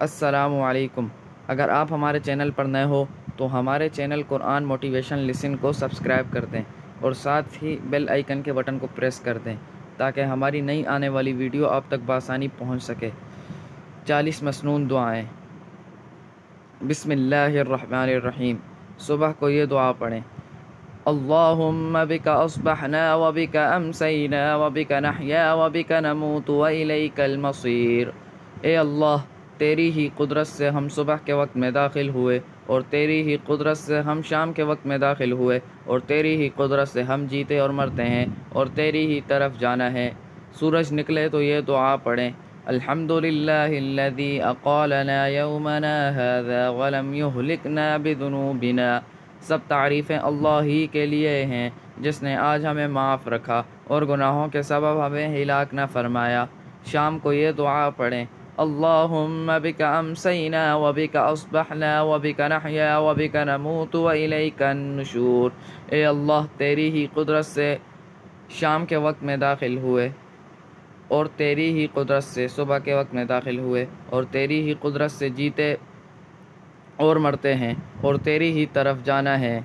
السلام علیکم۔ اگر آپ ہمارے چینل پر نئے ہو تو ہمارے چینل قرآن موٹیویشن لسن کو سبسکرائب کر دیں اور ساتھ ہی بیل آئیکن کے بٹن کو پریس کر دیں تاکہ ہماری نئی آنے والی ویڈیو آپ تک بآسانی پہنچ سکے۔ 40 مسنون دعائیں۔ بسم اللہ الرحمن الرحیم۔ صبح کو یہ دعا پڑھیں: اللہم بک اصبحنا وبک امسینا وبک نحیا وبک نموت والیک المصیر۔ اے اللہ، تیری ہی قدرت سے ہم صبح کے وقت میں داخل ہوئے اور تیری ہی قدرت سے ہم شام کے وقت میں داخل ہوئے اور تیری ہی قدرت سے ہم جیتے اور مرتے ہیں اور تیری ہی طرف جانا ہے۔ سورج نکلے تو یہ دعا پڑھیں: الحمدللہ الذی اقالنا یومنا ھذا ولم یہلکنا بذنوبنا۔ سب تعریفیں اللہ ہی کے لیے ہیں جس نے آج ہمیں معاف رکھا اور گناہوں کے سبب ہمیں ہلاک نہ فرمایا۔ شام کو یہ دعا پڑھیں: اللہم بک امسینا وبک اصبحنا وبک نحیا وبک نموت والیک النشور۔ اے اللہ، تیری ہی قدرت سے شام کے وقت میں داخل ہوئے اور تیری ہی قدرت سے صبح کے وقت میں داخل ہوئے اور تیری ہی قدرت سے جیتے اور مرتے ہیں اور تیری ہی طرف جانا ہے۔